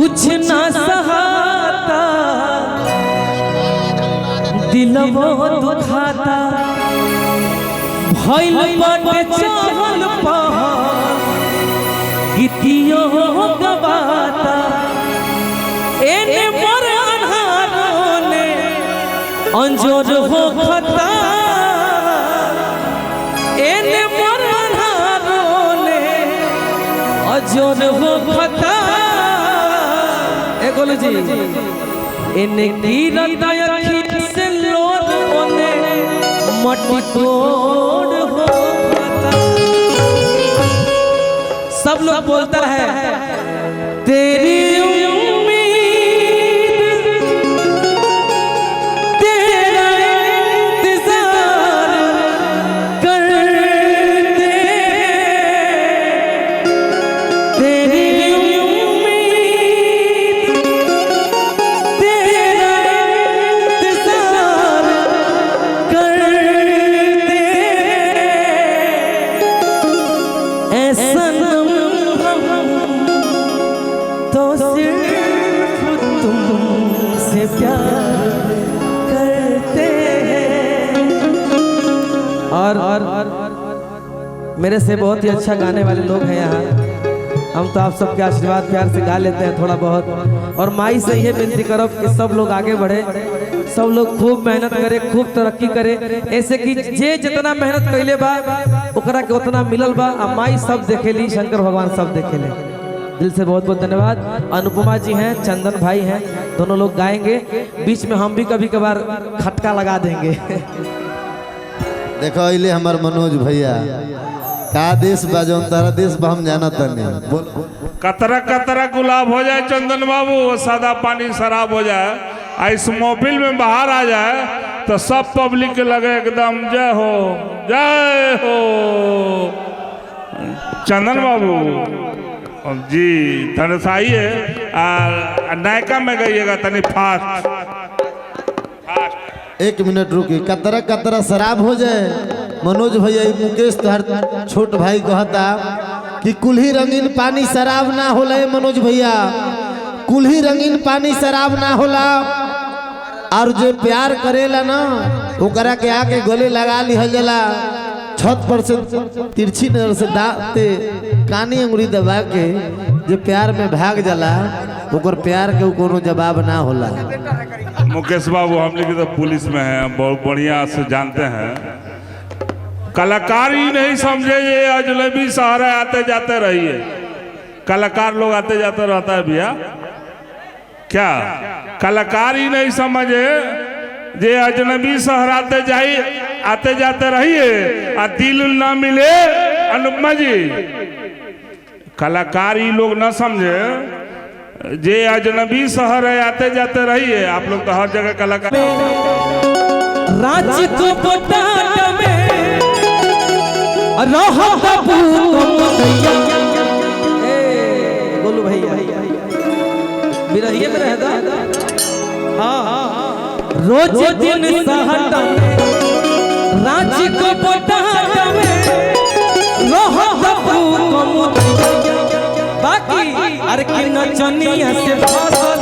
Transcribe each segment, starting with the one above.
कुछ ना सहाता दिलवो दुखाता भइल बाटे चहल पहल गीतियो गवाता एने मोर अन्हारों अंजोर हो खता एने मोर अन्हारों अंजोर हो खता ए गोलू जी एने गिरता अखी से लोर ओने मटी तोड़ हो खता। सब लोग बोलता है तेरी मेरे से बहुत ही अच्छा गाने वाले लोग हैं यहाँ। हम तो आप सबके आशीर्वाद प्यार से गा लेते हैं थोड़ा बहुत, और माई से ये विनती करो कि सब लोग आगे बढ़े, सब लोग खूब मेहनत करे, खूब तरक्की करे, ऐसे कि जे जितना मेहनत कैले बा ओकरा के उतना मिलल बा। आ माई सब देखेली, शंकर भगवान सब देखेले। दिल से बहुत बहुत धन्यवाद। अनुपमा जी हैं, चंदन भाई हैं, दोनों लोग गाएंगे। बीच में हम भी कभी कभार खटका लगा देंगे। देखो इले हमार मनोज भैया का देश बाजौन तारा देश बा हम जाना तने बोल कतरा कतरा गुलाब हो जाए चंदन बाबू, सादा पानी शराब हो जाए, इस महफिल में बाहर आ जाए तो सब पब्लिक के लगे एकदम जय हो जय हो। चंदन बाबू जी थोड़ा सा आइए, नायका में गइएगा तनी फास्ट। एक मिनट रुकी। कतरा कतरा शराब हो जाए मनोज भैया, मुकेश तोहर छोट भाई कहता कि कुल्ही रंगीन पानी शराब ना होला। मनोज भैया कुल्ही रंगीन पानी शराब ना होला, और जो प्यार करेला ना ओकरा के आके गले लगा लिहल जाला, छत पर से तिरछी नजर से दाते कानी अंगुरी दबा के जो प्यार में भाग जाला ओकर प्यार के कोनो जवाब ना होला। मुकेश बाबू हम लोग तो पुलिस में हैं, बहुत बढ़िया से जानते हैं। कलाकार ही नहीं समझे ये अजनबी सहारा आते जाते रहिए। कलाकार लोग आते जाते रहता है भैया, क्या कलाकार ही नहीं समझे जे अजनबी सहराते जाइए आते जाते रहिए आ दिल ना मिले। अनुपमा जी कलाकार ही लोग ना समझे जे अजनबी शहर है आते जाते रहिए। आप लोग तो हर जगह कलाकार। रांची को पटाटा में बोलो भैया बिरहिए में रहता। हाँ रोज दिन सहटा में रांची को पटाटा में बाकी अरे कि नचनिया से फसल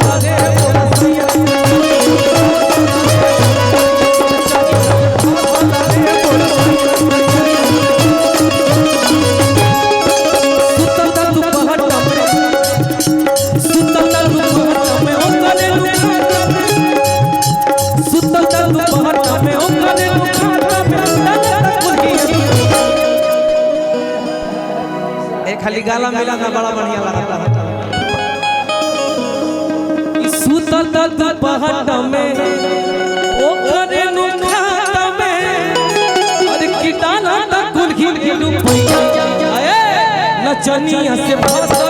रे खाली गाला मिला ना बड़ा बढ़िया लगता है। सुतल दुपहर में ओ करे नु खाता में अरे कीटाना त कुल खिल खिल भैया ए नचनिया से फसल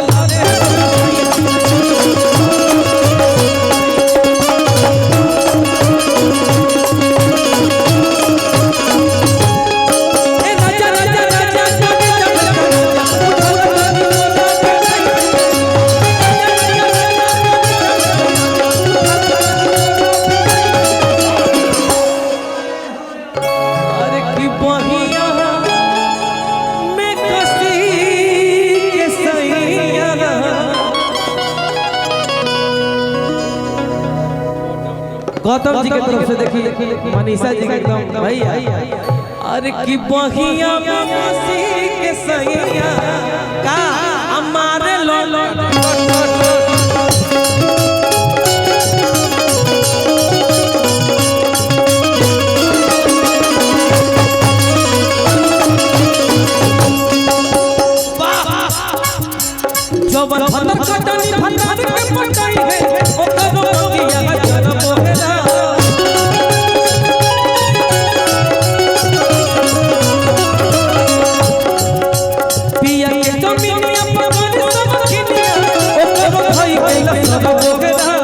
बहिया में कसी के सैया गौतम जी की तरफ से देखिए मनीषा जी का एकदम भैया अरे की बहिया के सैया का हमारे लो जवन भतर कटनी भतर के पटाई है ओकरो किया जन्म होएला पिया के जमीनिया पवन सब खिनिया ओकरो भई गइला सब होएला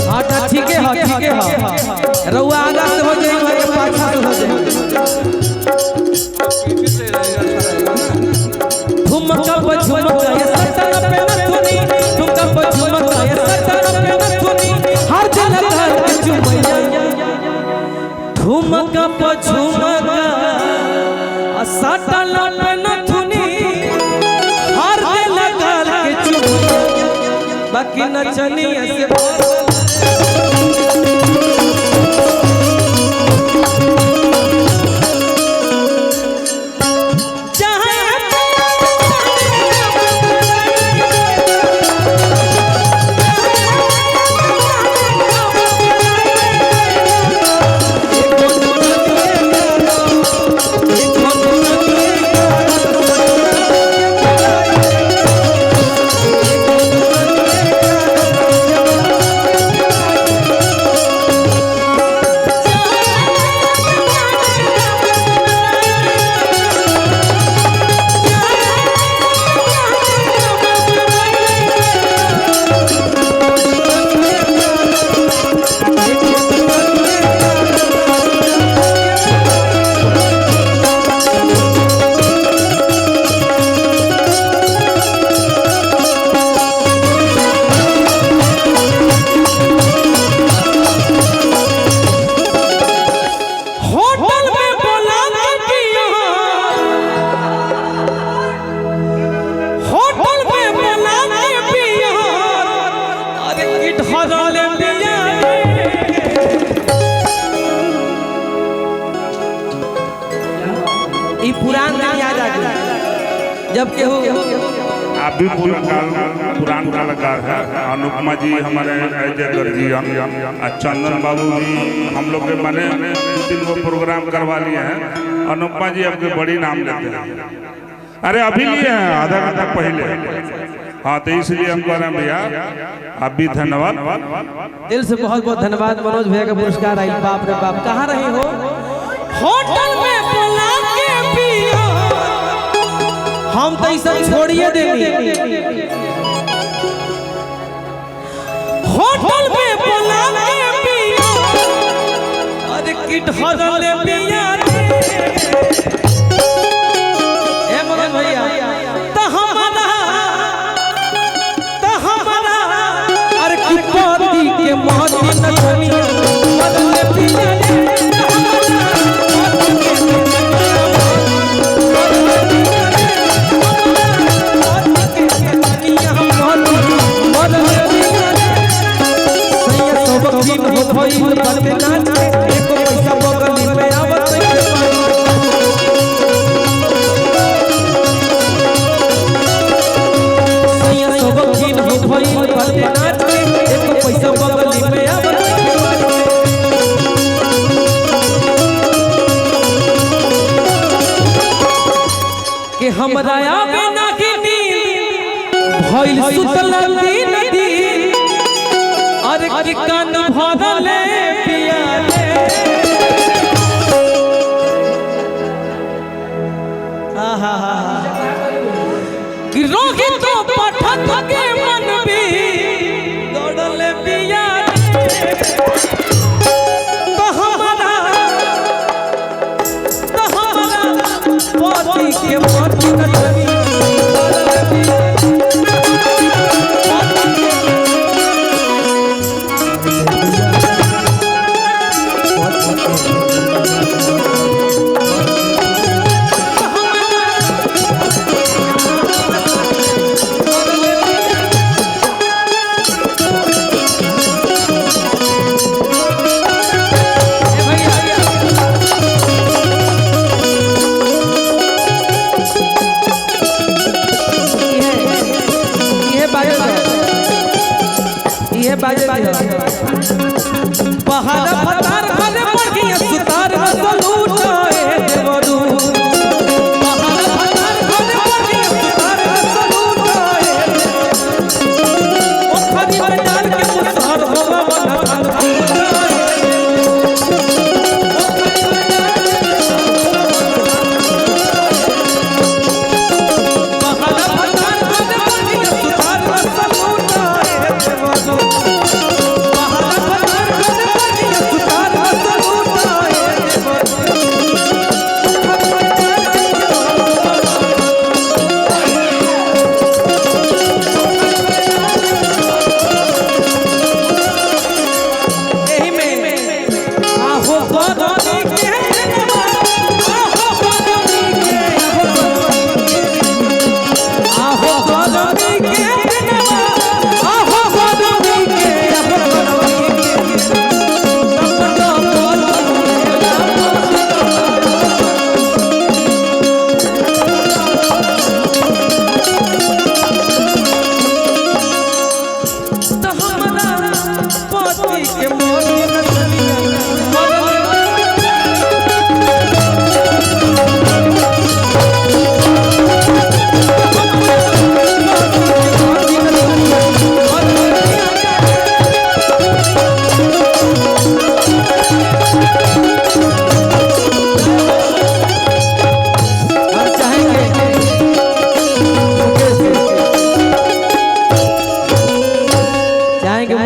हां ठीक है रउआ आगा से हो जाई भाई पाछा से हो जाई ठुमका झुमका ये सटन पे नथुनी ठुमका झुमका ये सटन पे नथुनी हर जगह घर चुमैया ठुमका झुमका आ सटन पे नथुनी हर जगह घर के चुमैया बाकी नचनिया से पुरान दिन याद आ गया जब केहू आप भी पुरान कलाकार है। अनुपमा जी हमारे जयगर जी चंदन बाबू भी हम लोग के मैंने 2-3 वो प्रोग्राम करवा लिए हैं। अनुपमा जी आपके बड़ी नाम लेते हैं। अरे अभी लिए हैं आधा घंटा पहले। हाँ तो इसलिए हम कह रहे हैं भैया आप भी धन्यवाद दिल से बहुत बहुत धन्यवाद। मनोज भैया का पुरस्कार आई। बाप रे बाप कहाँ रहे हो? होटल में बुला के पिया हम तो इसे छोड़िए देनी। होटल में बुला के पिया अरे किट हजले पिया ए मनोज भैया तो हमारा अरे किपति के मोहती नचनिया बदले पिया हमरा आवे नाही नींद भइल सुतल दिन दिन अरे कि कान भरले पियाले आहा कि रोगी तो पठत के मन भी दौड़ले पियाले तो हमारा पति के मोती नचनी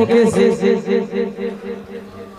मुकेश जी